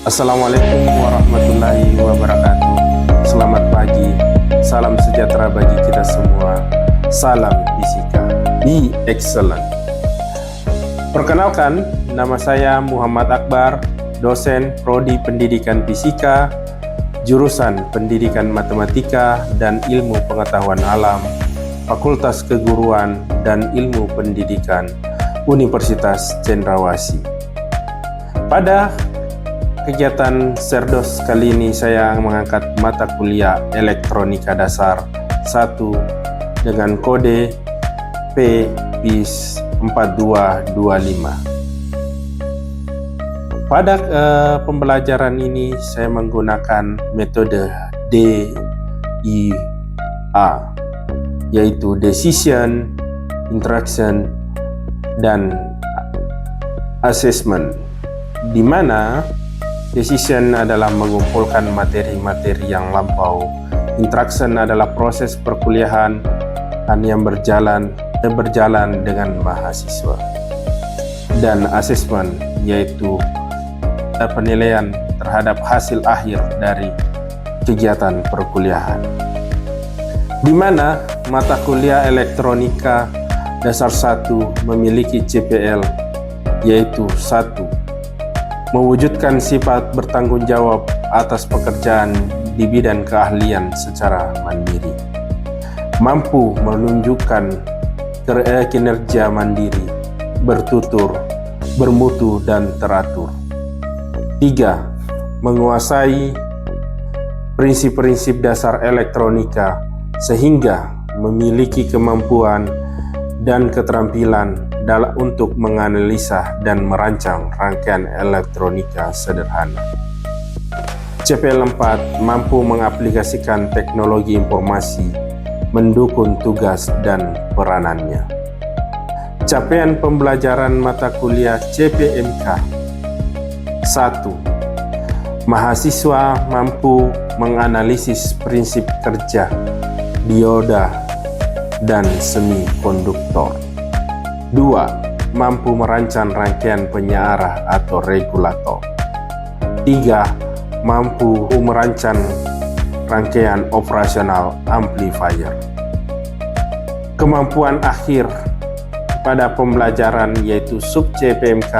Assalamualaikum warahmatullahi wabarakatuh. Selamat pagi, salam sejahtera bagi kita semua. Salam fisika, be excellent. Perkenalkan, nama saya Muhammad Akbar, dosen Prodi Pendidikan Fisika, jurusan Pendidikan Matematika dan Ilmu Pengetahuan Alam, Fakultas Keguruan dan Ilmu Pendidikan, Universitas Cendrawasih. Pada kegiatan Serdos kali ini saya mengangkat mata kuliah Elektronika Dasar 1 dengan kode PBIS 4225. Pada pembelajaran ini saya menggunakan metode DIA, yaitu Decision, Interaction, dan Assessment, di mana Decision adalah mengumpulkan materi-materi yang lampau. Interaction adalah proses perkuliahan yang berjalan dengan mahasiswa. Dan assessment yaitu penilaian terhadap hasil akhir dari kegiatan perkuliahan. Di mana mata kuliah Elektronika Dasar 1 memiliki CPL yaitu 1. Mewujudkan sifat bertanggung jawab atas pekerjaan di bidang keahlian secara mandiri. Mampu menunjukkan kinerja mandiri, bertutur, bermutu, dan teratur. 3. Menguasai prinsip-prinsip dasar elektronika sehingga memiliki kemampuan dan keterampilan untuk menganalisa dan merancang rangkaian elektronika sederhana. CPL 4 mampu mengaplikasikan teknologi informasi, mendukung tugas dan peranannya. Capaian pembelajaran mata kuliah CPMK 1. Mahasiswa mampu menganalisis prinsip kerja dioda dan semikonduktor. 2. Mampu merancang rangkaian penyearah atau regulator. 3. Mampu merancang rangkaian operasional amplifier. Kemampuan akhir pada pembelajaran yaitu sub CPMK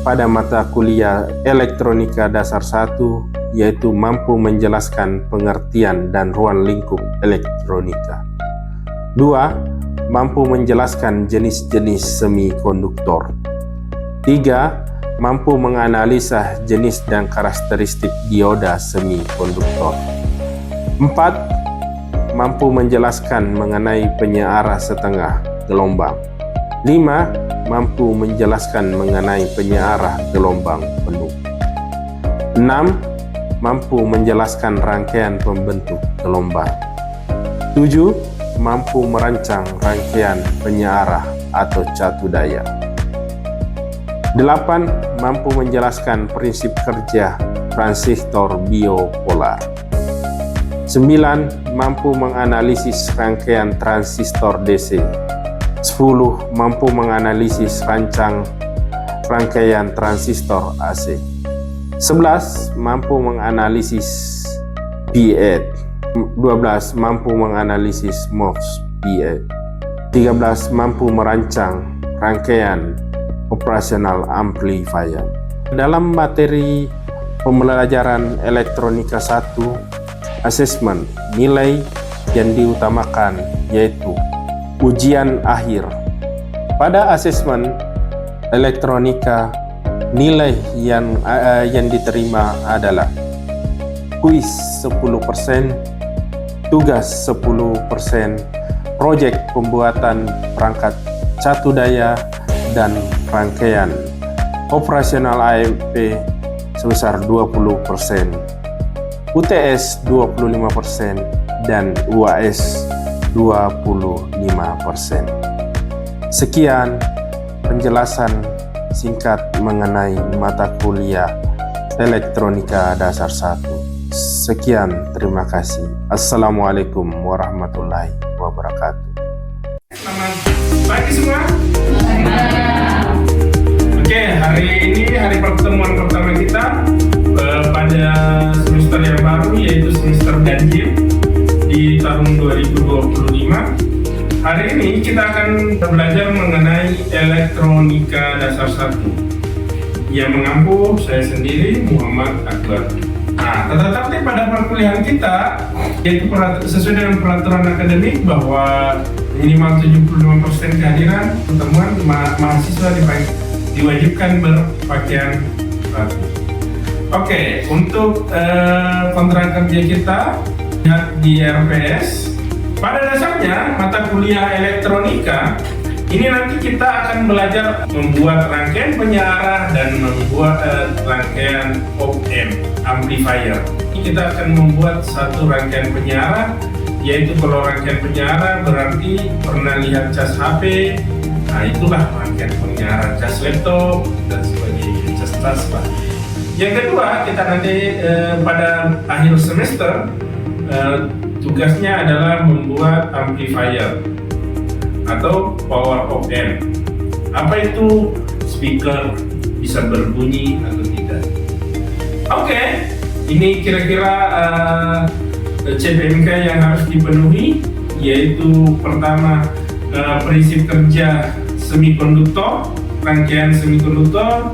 pada mata kuliah Elektronika Dasar 1 yaitu mampu menjelaskan pengertian dan ruang lingkup elektronika. 2. Mampu menjelaskan jenis-jenis semikonduktor. 3. Mampu menganalisa jenis dan karakteristik dioda semikonduktor. 4. Mampu menjelaskan mengenai penyearah setengah gelombang. 5. Mampu menjelaskan mengenai penyearah gelombang penuh. 6. Mampu menjelaskan rangkaian pembentuk gelombang. 7. Mampu merancang rangkaian penyearah atau catu daya. 8. Mampu menjelaskan prinsip kerja transistor biopolar. 9. Mampu menganalisis rangkaian transistor DC. 10. Mampu menganalisis rangkaian transistor AC. 11. Mampu menganalisis P8. 12. Mampu menganalisis MOSFET. 13. Mampu merancang rangkaian operasional amplifier. Dalam materi pembelajaran Elektronika 1, assessment, nilai yang diutamakan yaitu ujian akhir. Pada assessment elektronika, nilai yang diterima adalah kuis 10%, tugas 10%, proyek pembuatan perangkat catu daya dan rangkaian operasional AMP sebesar 20%, UTS 25%, dan UAS 25%. Sekian penjelasan singkat mengenai mata kuliah Elektronika Dasar 1. Sekian, terima kasih. Assalamualaikum warahmatullahi wabarakatuh. Selamat pagi semua. Oke, hari ini hari pertemuan pertama kita. belajar mengenai elektronika dasar 1. Yang mengampu saya sendiri, Muhammad Akbar. Nah, tetapi pada perkuliahan kita, yaitu sesuai dengan peraturan akademik bahwa minimal 75% kehadiran pertemuan mahasiswa diwajibkan berpakaian rapi. Oke, untuk kontrak kerja kita lihat di RPS. Pada dasarnya mata kuliah elektronika ini nanti kita akan belajar membuat rangkaian penyiaran dan membuat rangkaian op-amp amplifier. Ini kita akan membuat satu rangkaian penyiaran, yaitu kalau rangkaian penyiaran berarti pernah lihat cas HP, nah itulah rangkaian penyiaran, cas laptop dan sebagainya, cas tas lah. Yang kedua, kita nanti pada akhir semester tugasnya adalah membuat amplifier atau power op-amp. Apa itu speaker, bisa berbunyi atau tidak? Oke, ini kira-kira CPMK yang harus dipenuhi, yaitu pertama prinsip kerja semikonduktor, rangkaian semikonduktor,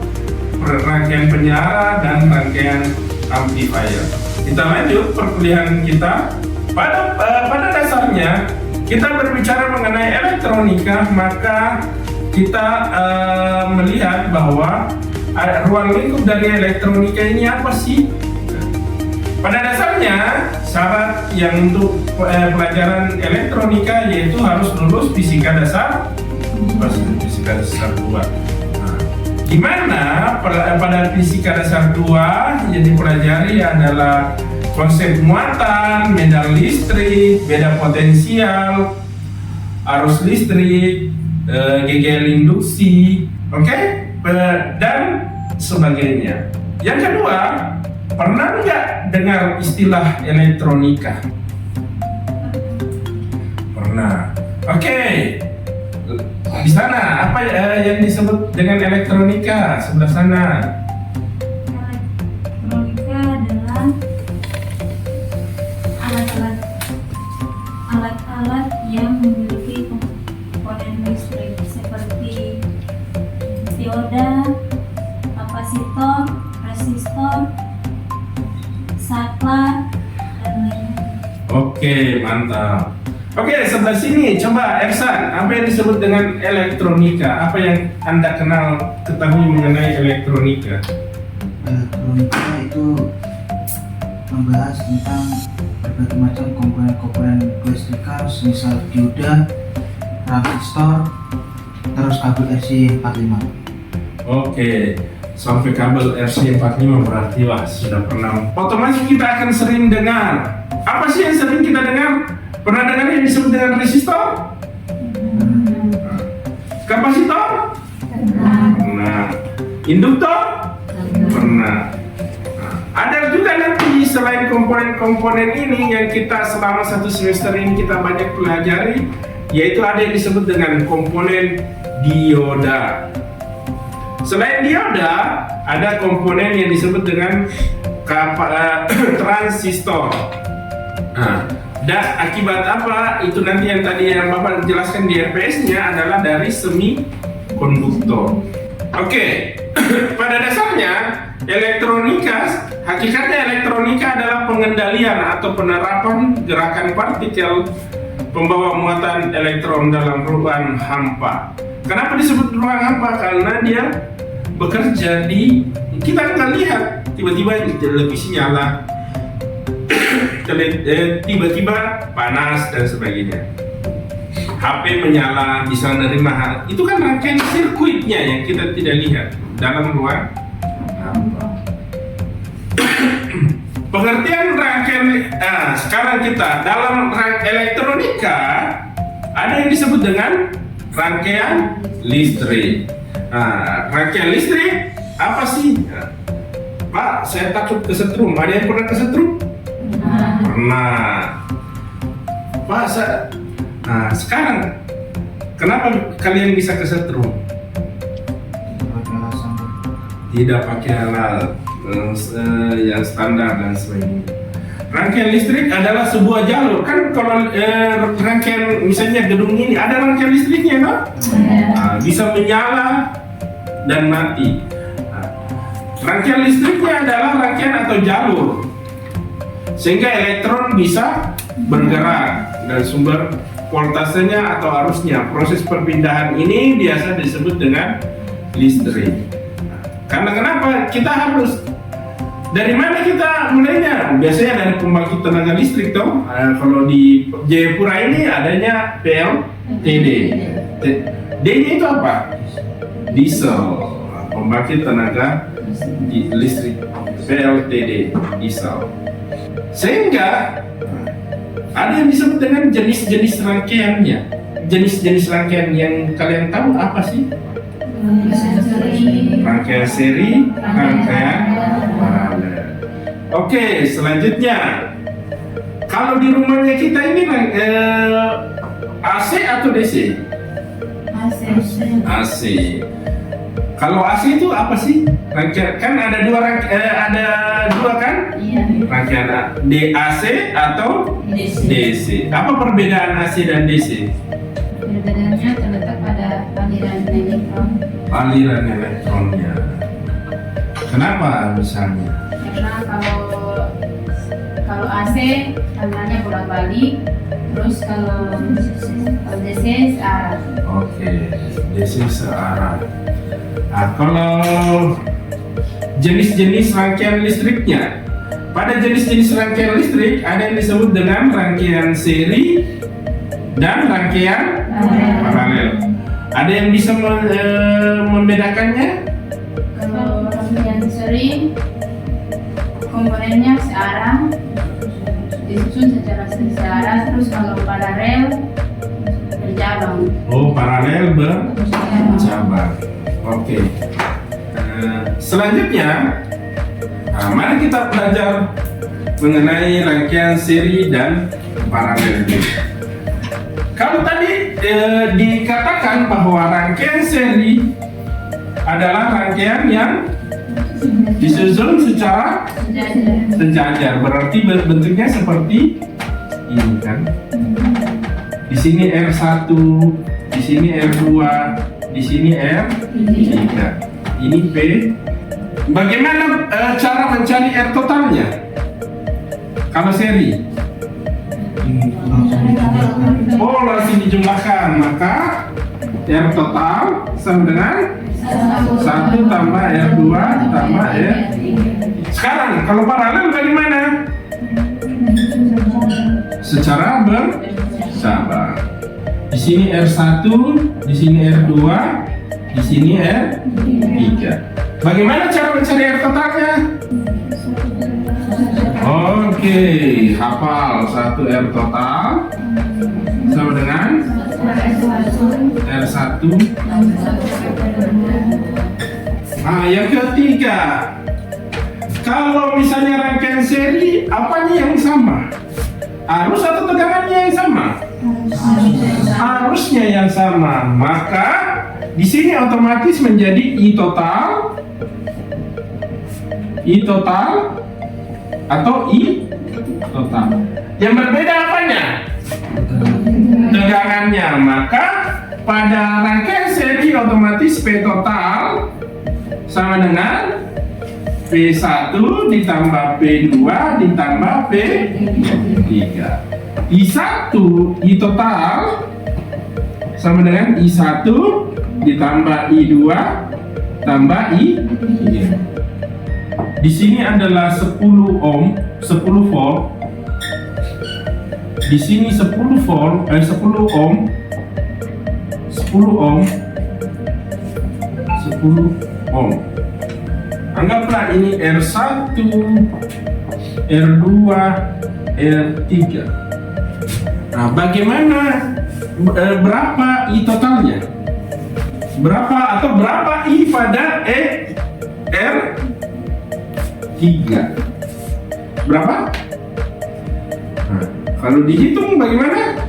rangkaian penyiaran, dan rangkaian amplifier. Kita lanjut perkuliahan kita. Pada dasarnya kita berbicara mengenai elektronika, maka kita melihat bahwa ruang lingkup dari elektronika ini apa sih? Pada dasarnya syarat yang untuk pelajaran elektronika yaitu harus lulus fisika dasar 2. Nah, di mana pada fisika dasar 2 yang dipelajari adalah konsep muatan, medan listrik, beda potensial, arus listrik, GGL induksi, oke? Dan sebagainya. Yang kedua, pernah nggak dengar istilah elektronika? Pernah. Oke. Di sana apa yang disebut dengan elektronika sebelah sana? Elektronika adalah alat-alat yang memiliki komponen listrik seperti dioda, kapasitor, resistor, saklar, dan lainnya. Oke, mantap. Oke, sebelah sini coba Ersan, apa yang disebut dengan elektronika? Apa yang Anda ketahui mengenai elektronika? Elektronika itu membahas tentang berbagai macam komponen-komponen kelistrikan, misal dioda, transistor, terus kabel RC45. Oke, sampai kabel RC45 berarti wah sudah pernah. Otomatis kita akan sering dengar. Apa sih yang sering kita dengar? Pernah dengar yang disebut dengan resistor? Kapasitor? Pernah. Induktor? Pernah. Ada juga nanti selain komponen-komponen ini yang kita selama satu semester ini kita banyak pelajari, yaitu ada yang disebut dengan komponen dioda. Selain dioda, ada komponen yang disebut dengan transistor. Nah, dan akibat apa? Itu nanti yang tadi yang Bapak jelaskan di RPS-nya adalah dari semikonduktor. Oke, pada dasarnya elektronika, hakikatnya elektronika adalah pengendalian atau penerapan gerakan partikel pembawa muatan elektron dalam ruang hampa. Kenapa disebut ruang hampa? Karena dia bekerja di, kita nggak lihat, tiba-tiba televisi nyala, tiba-tiba panas dan sebagainya. HP menyala, bisa menerima, itu kan rangkaian sirkuitnya yang kita tidak lihat dalam ruang hampa. Pengertian rangkaian, sekarang kita dalam elektronika ada yang disebut dengan rangkaian listrik. Rangkaian listrik apa sih? Pak, saya takut kesetrum. Ada yang pernah kesetrum? Pernah. Pak, sekarang kenapa kalian bisa kesetrum? Tidak pakai alat yang standar dan sebagainya. Rangkaian listrik adalah sebuah jalur. Kan kalau rangkaian misalnya gedung ini ada rangkaian listriknya, no? Nah, bisa menyala dan mati. Nah, rangkaian listriknya adalah rangkaian atau jalur, sehingga elektron bisa bergerak dan sumber voltasenya atau arusnya. Proses perpindahan ini biasa disebut dengan listrik. Karena kenapa? Kita harus dari mana kita mulainya? Biasanya dari pembangkit tenaga listrik toh. Kalau di Jayapura ini adanya PLTD. D-nya itu apa? Diesel. Pembangkit tenaga listrik PLTD, diesel. Sehingga ada yang disebut dengan jenis-jenis rangkaiannya. Jenis-jenis rangkaian yang kalian tahu apa sih? Rangkaian seri, rangkaian paralel. Oke, selanjutnya, kalau di rumahnya kita ini AC atau DC? AC. Kalau AC itu apa sih? Rangkaian kan ada dua kan? Iya. Rangkaian DAC atau DC. Apa perbedaan AC dan DC? Perbedaannya terletak pada aliran elektron. Aliran elektronnya. Kenapa misalnya? Karena kalau AC alirannya bolak-balik, terus kalau DC searah. Oke, DC searah. Nah, kalau jenis-jenis rangkaian listriknya, pada jenis-jenis rangkaian listrik ada yang disebut dengan rangkaian seri dan rangkaian paralel. Ada yang bisa membedakannya? Kalau rangkaian seri komponennya searah, disusun secara searah, terus kalau paralel bercabang. Oh, paralel bercabang. Oke. Selanjutnya, mari kita belajar mengenai rangkaian seri dan paralel. Kalau tadi dikatakan bahwa rangkaian seri adalah rangkaian yang disusun secara sejajar, berarti bentuknya seperti ini kan. Di sini R1, di sini R2, di sini R3. Ini P. Bagaimana cara mencari R totalnya? Kalau seri? Oh, langsung dijumlahkan. Maka R total sama dengan 1 tambah R2 tambah R3. Sekarang kalau paralel bagaimana? Secara bercabang. Di sini R1, di sini R2, di sini R3. Bagaimana cara mencari R totalnya? Oke, hafal 1 R total sama dengan R1. Nah, yang ketiga, kalau misalnya rangkaian seri, apanya yang sama? Arus atau tegangannya yang sama? Arusnya yang sama. Maka di sini otomatis menjadi I total atau I total. Yang berbeda apanya? Tegangannya. Maka pada rangkaian seri otomatis P total sama dengan P1 ditambah P2 ditambah P3. I1 I total sama dengan I1 ditambah I2 tambah I3. Di sini adalah 10 ohm, 10 volt. Di sini 10 volt, 10 ohm, 10 ohm, 10 ohm. Anggaplah ini R1, R2, R3. Nah, bagaimana berapa I totalnya? Berapa I pada R3? Berapa? Nah, kalau dihitung bagaimana?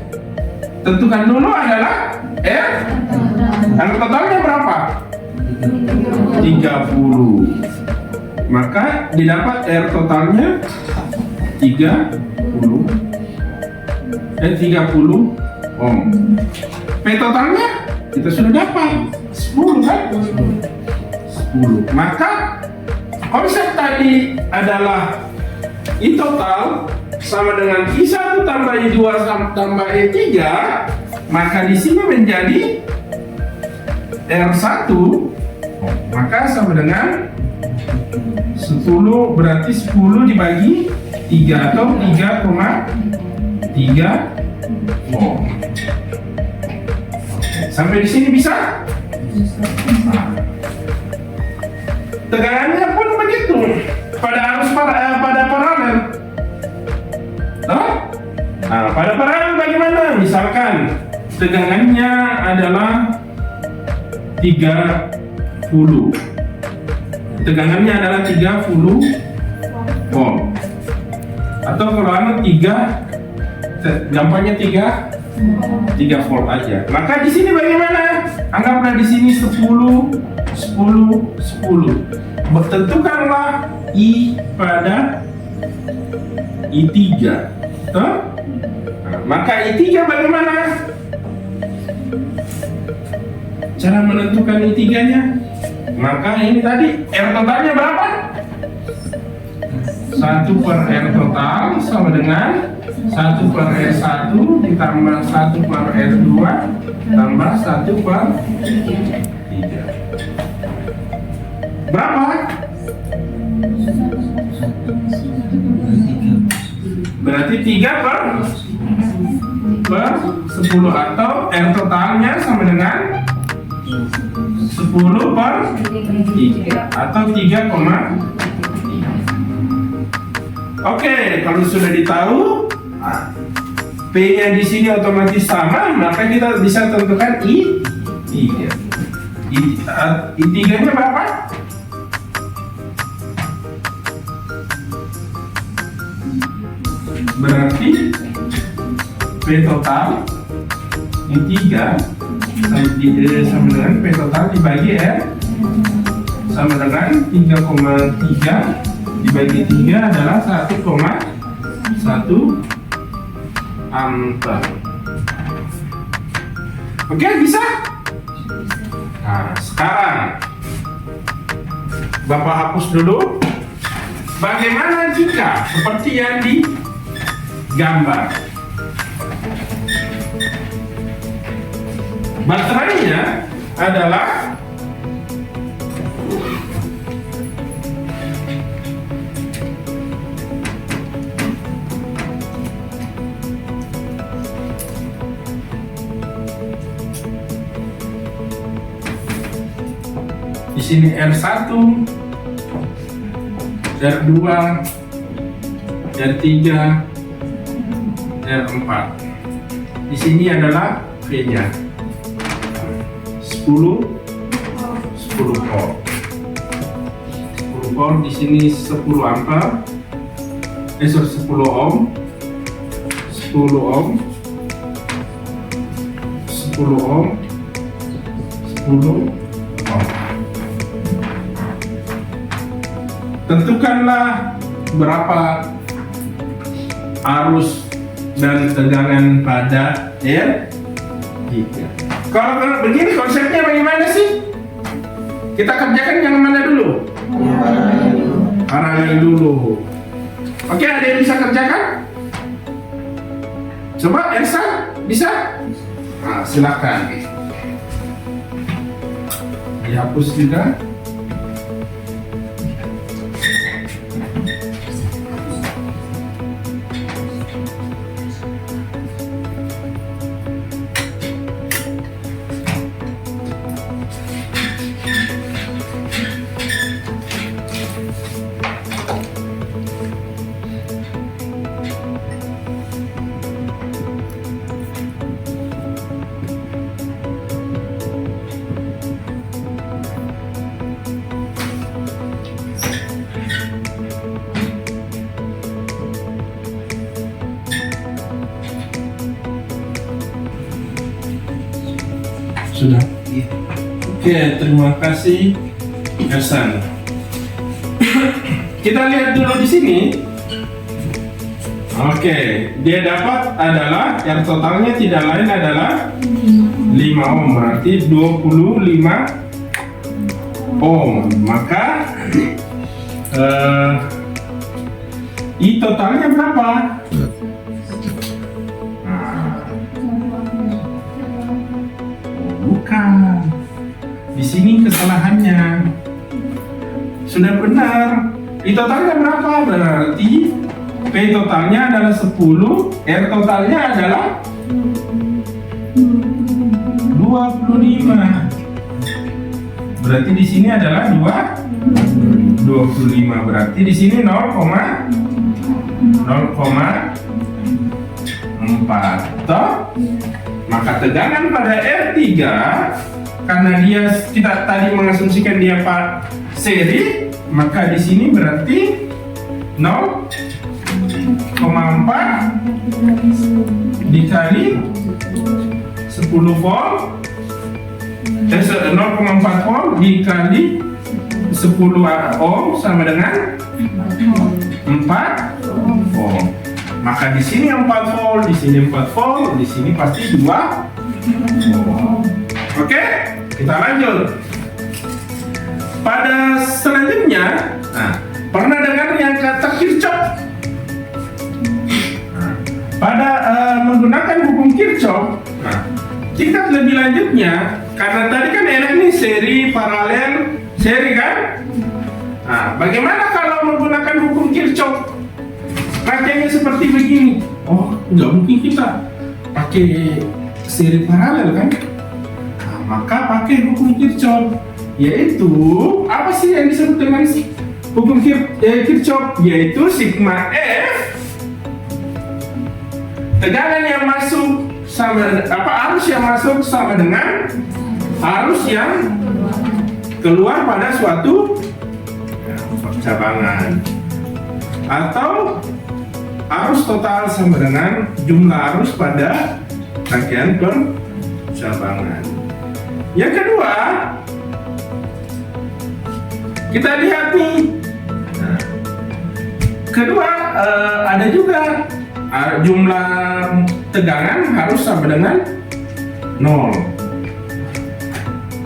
Tentukan dulu adalah R. R totalnya berapa? 30. Maka didapat R totalnya 30 ohm. P totalnya kita sudah dapat 10 kan? 10. Maka konsep tadi adalah I total sama dengan I1 tambah I2 tambah I3, maka di sini menjadi R1, maka sama dengan 10, berarti 10 dibagi 3 atau 3,3 ohm. Sampai di sini bisa? Tegangannya pun begitu pada arus pada paralel. Nah, pada paralel bagaimana? Misalkan tegangannya adalah 30. Tegangannya adalah 30 volt. Atau kalau 3, gampangnya 3 volt aja. Maka di sini bagaimana? Anggaplah di sini 10, 10, 10. Tentukanlah I pada I3. Nah, maka I3 bagaimana? Cara menentukan I3-nya? Maka ini tadi R totalnya berapa? 1 per R total sama dengan 1 per R1 ditambah 1 per R2 tambah 1 per 3. Berapa? Berarti 3 per 10 atau R totalnya sama dengan 10 per 3 atau 3,3. Oke, kalau sudah ditahu P-nya di sini otomatis sama, maka kita bisa tentukan I3. I3-nya berapa? Berarti P total I3 sama dengan P total dibagi R sama dengan 3,3 dibagi 3 adalah 1,1 ampere. Oke, bisa? Nah, sekarang Bapak hapus dulu. Bagaimana jika seperti yang digambar? Baterainya adalah di sini R1, R2, R3, R4. Di sini adalah V-nya 10 volt. 10 volt di sini 10 ampere. 10 ohm. 10 ohm. 10 ohm. 10 ohm. Tentukanlah berapa arus dan tegangan pada R3. Kalau begini konsepnya bagaimana sih? Kita kerjakan yang mana dulu? Paralel dulu. Oke, ada yang bisa kerjakan? Coba Elsa, bisa? Nah, silakan. Dihapus juga. Sudah? Iya. Oke, terima kasih Hasan. Kita lihat dulu di sini. Oke, dia dapat adalah yang totalnya tidak lain adalah 5 ohm, berarti 25 ohm. Maka I totalnya berapa? Nah, bukan. Di sini kesalahannya. Sudah benar. I totalnya berapa? Berarti P totalnya adalah 10, R totalnya adalah 25. Berarti di sini adalah 25. Berarti di sini 0,4. Toh? Maka tegangan pada R3 karena kita tadi mengasumsikan dia seri, maka di sini berarti 0,4 dikali 10 volt 0,4 volt dikali 10 ohm sama dengan 4 ohm. Maka di sini 4 volt, di sini 4 volt, di sini pasti 2 ohm. Oke, kita lanjut. Pada selanjutnya, pernah dengar yang kata Kirchhoff? Pada menggunakan hukum Kirchhoff, tingkat lebih lanjutnya, karena tadi kan ini seri, paralel, seri kan? Bagaimana kalau menggunakan hukum Kirchhoff? Pakainya seperti begini. Oh, nggak mungkin kita pakai seri paralel kan? Maka pakai hukum Kirchhoff, yaitu apa sih yang disebut dengan hukum Kirchhoff? Yaitu sigma F, tegangan yang masuk sama arus yang masuk sama dengan arus yang keluar pada suatu percabangan, atau arus total sama dengan jumlah arus pada rangkaian percabangan. Yang kedua, kita lihat nih. Kedua, ada juga jumlah tegangan harus sama dengan 0.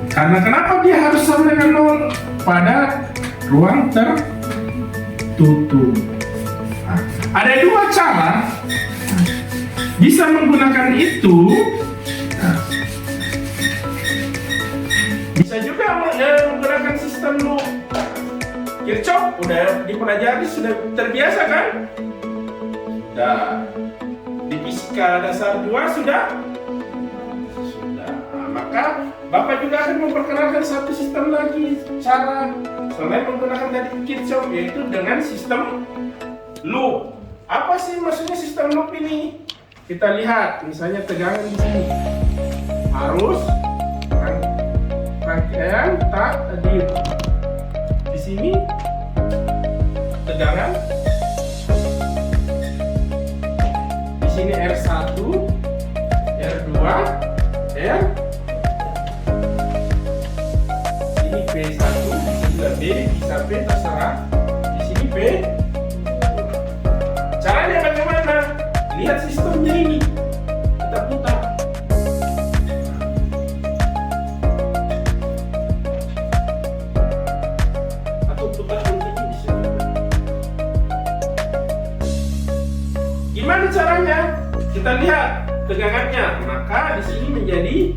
Karena kenapa dia harus sama dengan 0? Pada ruang tertutup. Ada dua cara bisa menggunakan itu. Bisa juga menggunakan sistem loop. Kirchhoff udah dipelajari, sudah terbiasa kan? Di fisika dasar 2 sudah. Maka Bapak juga akan memperkenalkan satu sistem lagi cara selain menggunakan tadi Kirchhoff, yaitu dengan sistem loop. Apa sih maksudnya sistem loop ini? Kita lihat misalnya tegangan di sini, arus rangkaian takdir. Di sini tegangan, di sini R1, R2, R. Ini P1, di sini B, bisa P terserah. Di sini P. Caranya bagaimana? Lihat sistemnya ini. Kita putar. Atau putar begini bisa. Gimana caranya? Kita lihat tegangannya. Maka di sini menjadi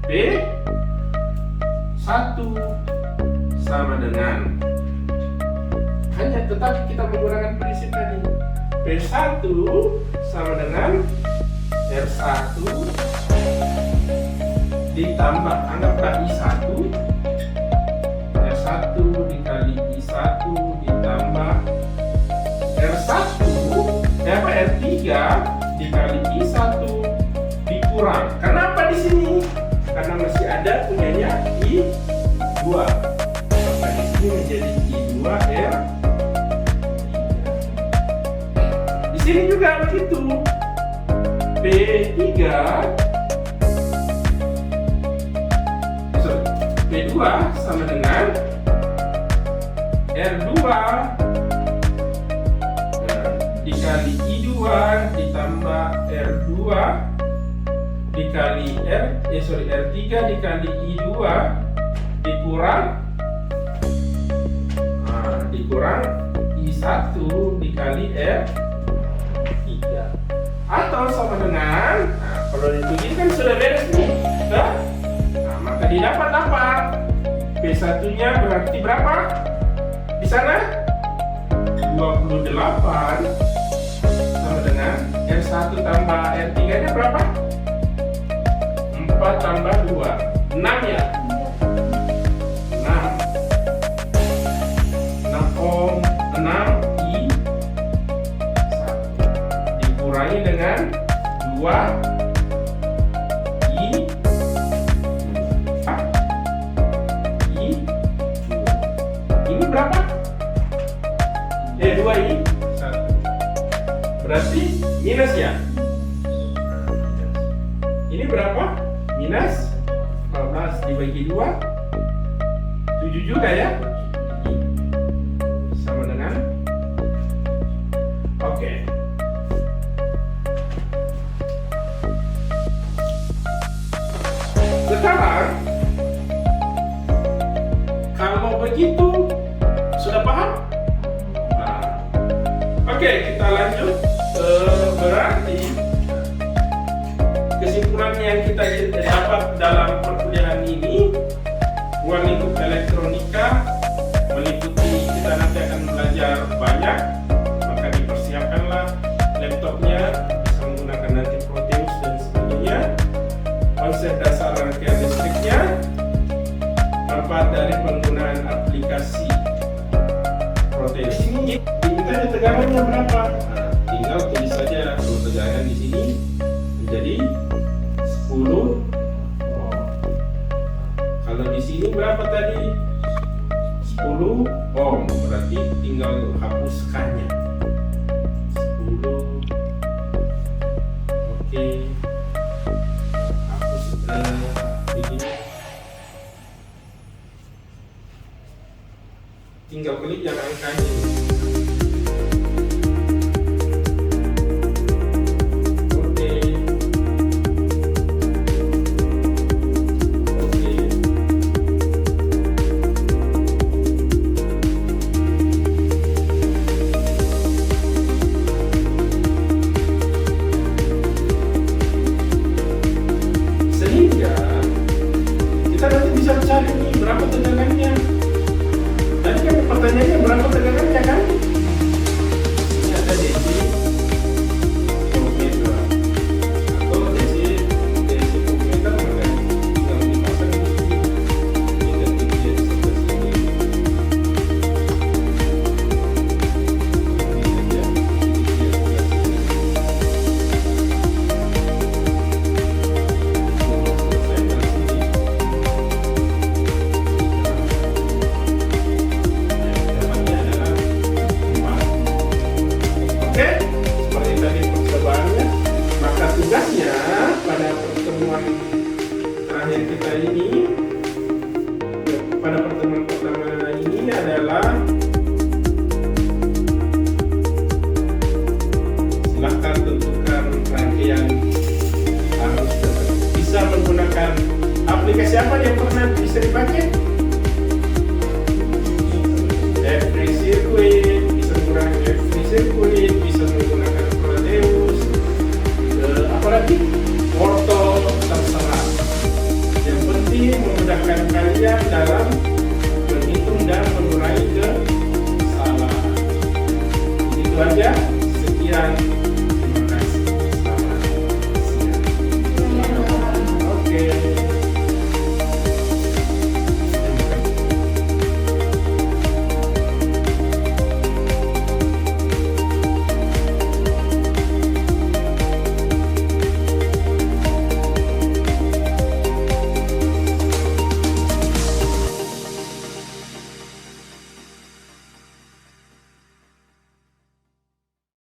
P1 sama dengan, hanya tetap kita menggunakan prinsip tadi. P1 sama dengan R1 ditambah, anggaplah I1, R1 dikali I1 ditambah R3 dikali I1 dikurang. Kenapa di sini? Karena masih ada punyanya I2. Maka di sini menjadi I2 R. Di sini juga begitu. P2 sama dengan R2 dikali dikali I2 ditambah R2 dikali R3 dikali I2 dikurang I1 dikali R3 atau sama dengan kalau dibagi kan sudah beres nih, maka didapat apa? P1 nya berarti berapa? Di sana 28 sama dengan R1 tambah R3 nya berapa? 4 tambah 2 6 ya? 6 I1 dikurangi dengan 2 ini berapa? 2I1 berarti minus ya? Ini berapa? Minus 14 dibagi 2 7 juga ya? Sama dengan oke. Sekarang kalau begitu sudah paham? Oke, kita lanjut. Berarti kesimpulan yang kita dapat dalam perkuliahan ini, ruang lingkup elektronika meliputi kita nanti akan belajar banyak, maka dipersiapkanlah laptopnya bisa menggunakan nanti Proteus dan sebagainya, konsep dasar rangkaian listriknya, manfaat dari penggunaan aplikasi Proteus ini. Diminta tegangannya berapa? Tinggal tulis saja tegangan di sini menjadi 10 ohm. Kalau di sini berapa tadi? 10 ohm, berarti tinggal hapuskannya 10. Oke, hapus ini. Tinggal klik yang angkanya.